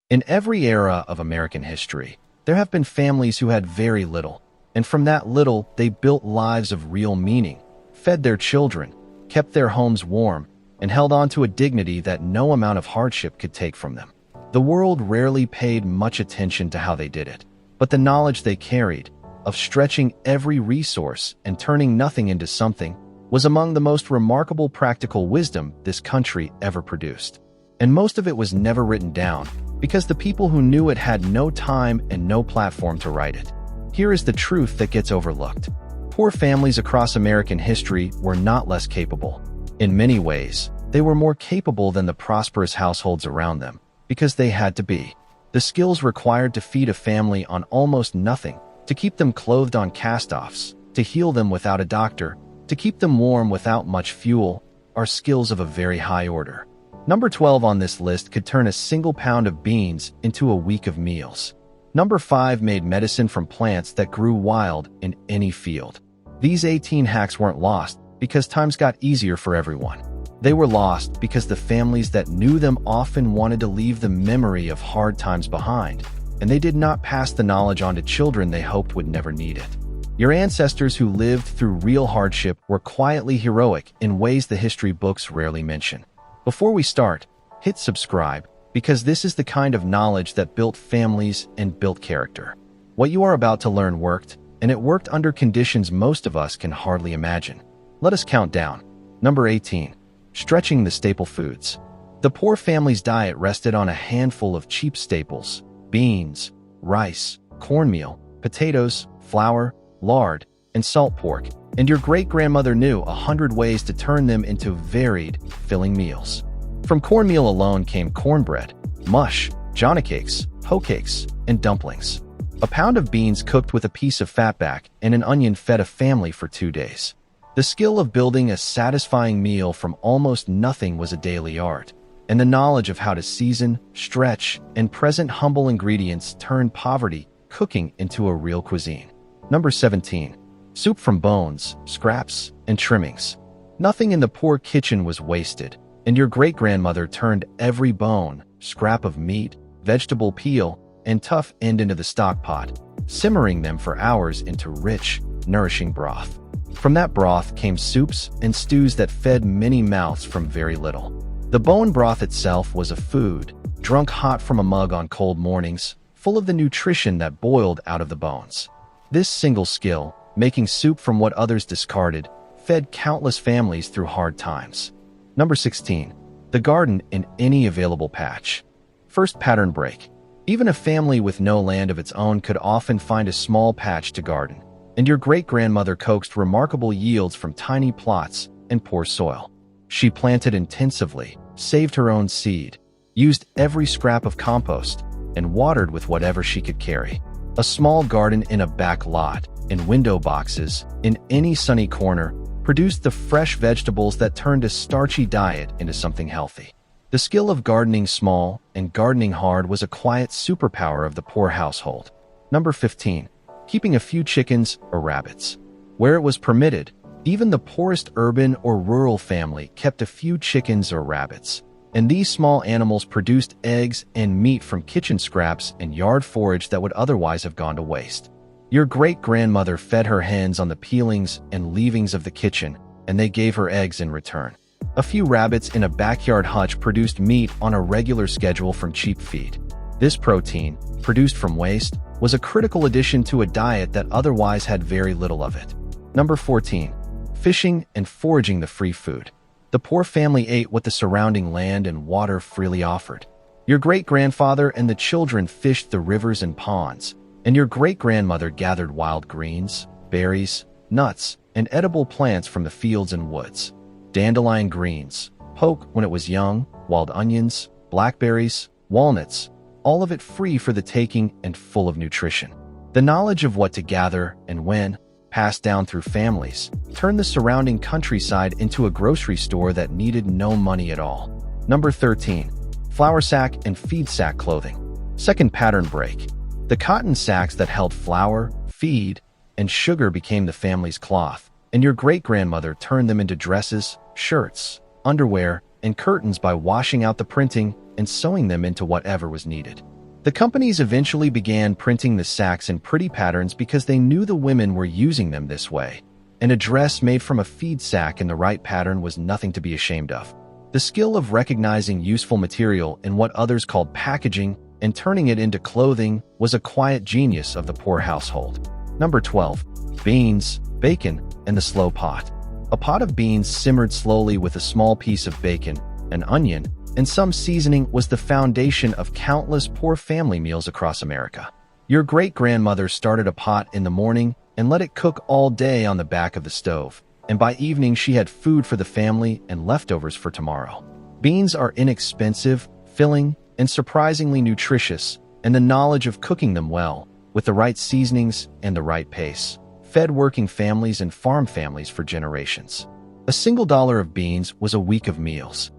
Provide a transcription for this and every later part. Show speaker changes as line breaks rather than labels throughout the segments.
In every era of American history, there have been families who had very little, and from that little, they built lives of real meaning, fed their children, kept their homes warm, and held on to a dignity that no amount of hardship could take from them. The world rarely paid much attention to how they did it, but the knowledge they carried, of stretching every resource and turning nothing into something, was among the most remarkable practical wisdom this country ever produced. And most of it was never written down, because the people who knew it had no time and no platform to write it. Here is the truth that gets overlooked. Poor families across American history were not less capable. In many ways, they were more capable than the prosperous households around them, because they had to be. The skills required to feed a family on almost nothing, to keep them clothed on cast-offs, to heal them without a doctor, to keep them warm without much fuel, are skills of a very high order. Number 12 on this list could turn a single pound of beans into a week of meals. Number 5 made medicine from plants that grew wild in any field. These 18 hacks weren't lost because times got easier for everyone. They were lost because the families that knew them often wanted to leave the memory of hard times behind, and they did not pass the knowledge on to children they hoped would never need it. Your ancestors who lived through real hardship were quietly heroic in ways the history books rarely mention. Before we start, hit subscribe, because this is the kind of knowledge that built families and built character. What you are about to learn worked, and it worked under conditions most of us can hardly imagine. Let us count down. Number 18. Stretching the staple foods. The poor family's diet rested on a handful of cheap staples: beans, rice, cornmeal, potatoes, flour, lard, and salt pork, and your great-grandmother knew 100 ways to turn them into varied, filling meals. From cornmeal alone came cornbread, mush, johnny cakes, hoe cakes, and dumplings. A pound of beans cooked with a piece of fatback and an onion fed a family for 2 days. The skill of building a satisfying meal from almost nothing was a daily art, and the knowledge of how to season, stretch, and present humble ingredients turned poverty cooking into a real cuisine. Number 17. Soup from bones, scraps, and trimmings. Nothing in the poor kitchen was wasted, and your great-grandmother turned every bone, scrap of meat, vegetable peel, and tough end into the stock pot, simmering them for hours into rich, nourishing broth. From that broth came soups and stews that fed many mouths from very little. The bone broth itself was a food, drunk hot from a mug on cold mornings, full of the nutrition that boiled out of the bones. This single skill, making soup from what others discarded, fed countless families through hard times. Number 16. The garden in any available patch. First pattern break. Even a family with no land of its own could often find a small patch to garden, and your great-grandmother coaxed remarkable yields from tiny plots and poor soil. She planted intensively, saved her own seed, used every scrap of compost, and watered with whatever she could carry. A small garden in a back lot, in window boxes, in any sunny corner, produced the fresh vegetables that turned a starchy diet into something healthy. The skill of gardening small and gardening hard was a quiet superpower of the poor household. Number 15. Keeping a few chickens or rabbits. Where it was permitted, even the poorest urban or rural family kept a few chickens or rabbits, and these small animals produced eggs and meat from kitchen scraps and yard forage that would otherwise have gone to waste. Your great-grandmother fed her hens on the peelings and leavings of the kitchen, and they gave her eggs in return. A few rabbits in a backyard hutch produced meat on a regular schedule from cheap feed. This protein, produced from waste, was a critical addition to a diet that otherwise had very little of it. Number 14. Fishing and foraging the free food. The poor family ate what the surrounding land and water freely offered. Your great-grandfather and the children fished the rivers and ponds, and your great-grandmother gathered wild greens, berries, nuts, and edible plants from the fields and woods. Dandelion greens, poke when it was young, wild onions, blackberries, walnuts, all of it free for the taking and full of nutrition. The knowledge of what to gather and when, passed down through families, turned the surrounding countryside into a grocery store that needed no money at all. Number 13. Flour sack and feed sack clothing. Second pattern break. The cotton sacks that held flour, feed, and sugar became the family's cloth, and your great-grandmother turned them into dresses, shirts, underwear, and curtains by washing out the printing and sewing them into whatever was needed. The companies eventually began printing the sacks in pretty patterns because they knew the women were using them this way, and a dress made from a feed sack in the right pattern was nothing to be ashamed of. The skill of recognizing useful material in what others called packaging and turning it into clothing was a quiet genius of the poor household. Number 12. Beans, bacon, and the slow pot. A pot of beans simmered slowly with a small piece of bacon, an onion, and some seasoning was the foundation of countless poor family meals across America. Your great-grandmother started a pot in the morning and let it cook all day on the back of the stove, and by evening she had food for the family and leftovers for tomorrow. Beans are inexpensive, filling, and surprisingly nutritious, and the knowledge of cooking them well, with the right seasonings and the right pace, fed working families and farm families for generations. A single dollar of beans was a week of meals.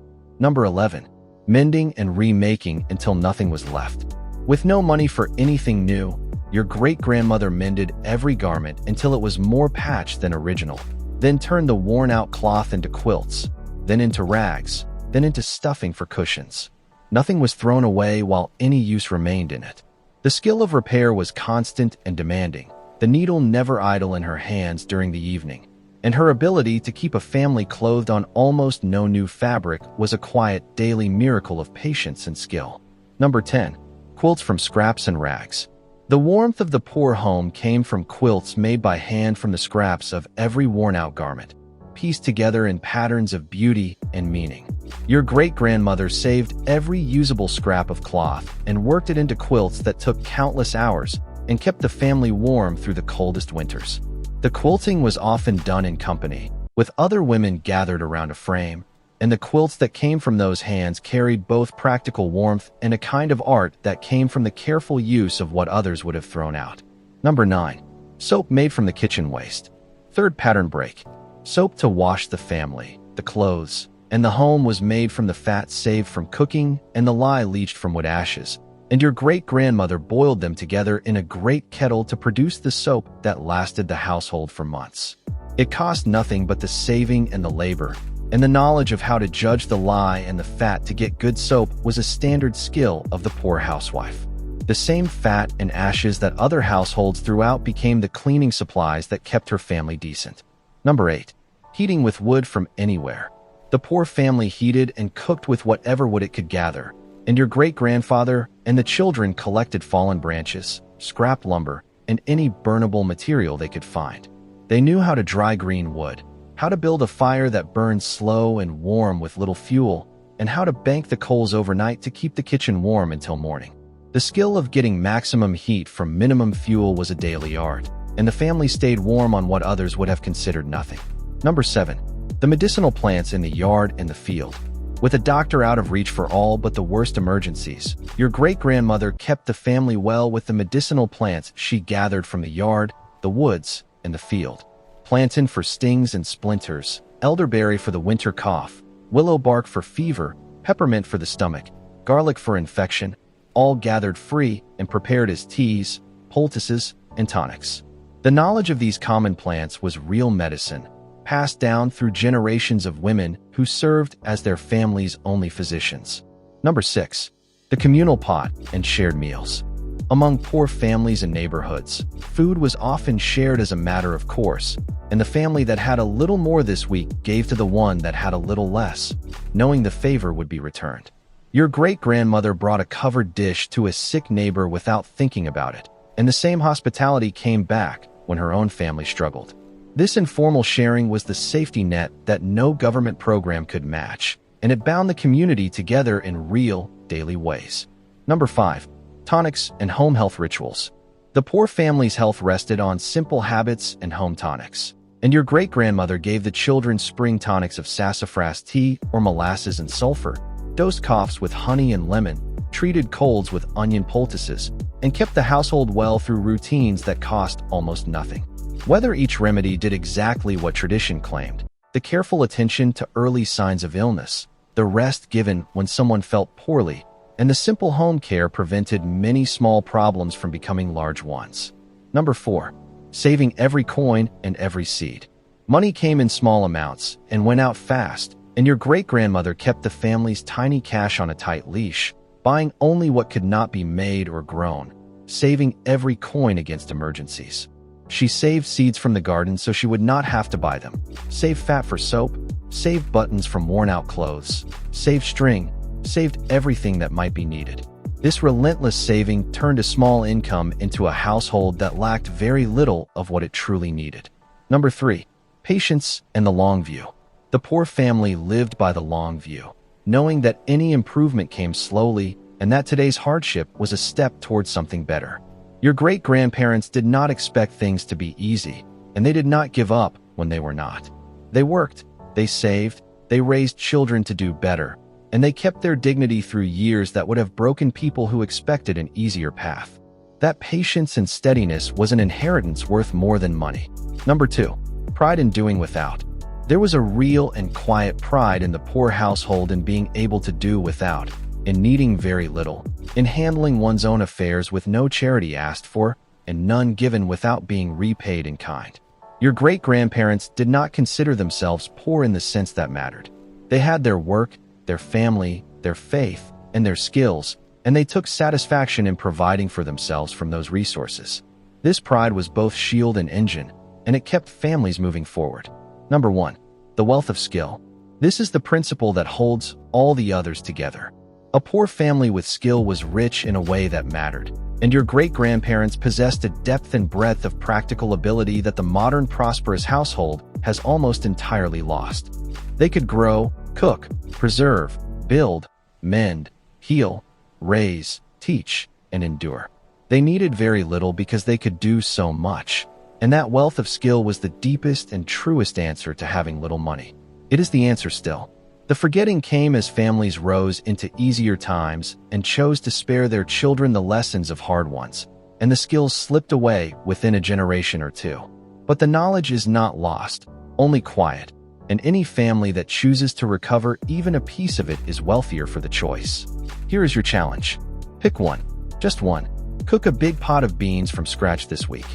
Number 11. Mending and remaking until nothing was left. With no money for anything new, your great-grandmother mended every garment until it was more patched than original, then turned the worn-out cloth into quilts, then into rags, then into stuffing for cushions. Nothing was thrown away while any use remained in it. The skill of repair was constant and demanding, the needle never idle in her hands during the evening, and her ability to keep a family clothed on almost no new fabric was a quiet daily miracle of patience and skill. Number 10. Quilts from scraps and rags. The warmth of the poor home came from quilts made by hand from the scraps of every worn-out garment, pieced together in patterns of beauty and meaning. Your great-grandmother saved every usable scrap of cloth and worked it into quilts that took countless hours and kept the family warm through the coldest winters. The quilting was often done in company, with other women gathered around a frame, and the quilts that came from those hands carried both practical warmth and a kind of art that came from the careful use of what others would have thrown out. Number 9. Soap made from the kitchen waste. Third pattern break. Soap to wash the family, the clothes, and the home was made from the fat saved from cooking and the lye leached from wood ashes, and your great-grandmother boiled them together in a great kettle to produce the soap that lasted the household for months. It cost nothing but the saving and the labor, and the knowledge of how to judge the lye and the fat to get good soap was a standard skill of the poor housewife. The same fat and ashes that other households threw out became the cleaning supplies that kept her family decent. Number 8. Heating with wood from anywhere. The poor family heated and cooked with whatever wood it could gather, and your great-grandfather and the children collected fallen branches, scrap lumber, and any burnable material they could find. They knew how to dry green wood, how to build a fire that burned slow and warm with little fuel, and how to bank the coals overnight to keep the kitchen warm until morning. The skill of getting maximum heat from minimum fuel was a daily art, and the family stayed warm on what others would have considered nothing. Number 7. The medicinal plants in the yard and the field. With a doctor out of reach for all but the worst emergencies, your great-grandmother kept the family well with the medicinal plants she gathered from the yard, the woods, and the field. Plantain for stings and splinters, elderberry for the winter cough, willow bark for fever, peppermint for the stomach, garlic for infection, all gathered free and prepared as teas, poultices, and tonics. The knowledge of these common plants was real medicine, passed down through generations of women who served as their family's only physicians. Number 6. The communal pot and shared meals. Among poor families and neighborhoods, food was often shared as a matter of course, and the family that had a little more this week gave to the one that had a little less, knowing the favor would be returned. Your great-grandmother brought a covered dish to a sick neighbor without thinking about it, and the same hospitality came back when her own family struggled. This informal sharing was the safety net that no government program could match, and it bound the community together in real, daily ways. Number 5. Tonics and home health rituals. The poor family's health rested on simple habits and home tonics, and your great-grandmother gave the children spring tonics of sassafras tea or molasses and sulfur, dosed coughs with honey and lemon, treated colds with onion poultices, and kept the household well through routines that cost almost nothing. Whether each remedy did exactly what tradition claimed, the careful attention to early signs of illness, the rest given when someone felt poorly, and the simple home care prevented many small problems from becoming large ones. Number 4. Saving every coin and every seed. Money came in small amounts and went out fast, and your great-grandmother kept the family's tiny cash on a tight leash, buying only what could not be made or grown, saving every coin against emergencies. She saved seeds from the garden so she would not have to buy them, saved fat for soap, saved buttons from worn-out clothes, saved string, saved everything that might be needed. This relentless saving turned a small income into a household that lacked very little of what it truly needed. Number 3. Patience and the long view. The poor family lived by the long view, knowing that any improvement came slowly and that today's hardship was a step towards something better. Your great-grandparents did not expect things to be easy, and they did not give up when they were not. They worked, they saved, they raised children to do better, and they kept their dignity through years that would have broken people who expected an easier path. That patience and steadiness was an inheritance worth more than money. Number 2. Pride in doing without. There was a real and quiet pride in the poor household in being able to do without, in needing very little, in handling one's own affairs with no charity asked for, and none given without being repaid in kind. Your great-grandparents did not consider themselves poor in the sense that mattered. They had their work, their family, their faith, and their skills, and they took satisfaction in providing for themselves from those resources. This pride was both shield and engine, and it kept families moving forward. Number 1. The wealth of skill. This is the principle that holds all the others together. A poor family with skill was rich in a way that mattered, and your great-grandparents possessed a depth and breadth of practical ability that the modern prosperous household has almost entirely lost. They could grow, cook, preserve, build, mend, heal, raise, teach, and endure. They needed very little because they could do so much, and that wealth of skill was the deepest and truest answer to having little money. It is the answer still. The forgetting came as families rose into easier times and chose to spare their children the lessons of hard ones, and the skills slipped away within a generation or two. But the knowledge is not lost, only quiet, and any family that chooses to recover even a piece of it is wealthier for the choice. Here is your challenge. Pick one, just one. Cook a big pot of beans from scratch this week.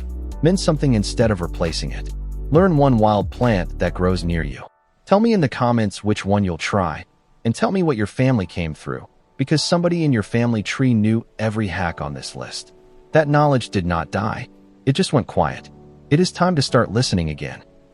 Mend something instead of replacing it. Learn one wild plant that grows near you. Tell me in the comments which one you'll try, and tell me what your family came through, because somebody in your family tree knew every hack on this list. That knowledge did not die. It just went quiet. It is time to start listening again.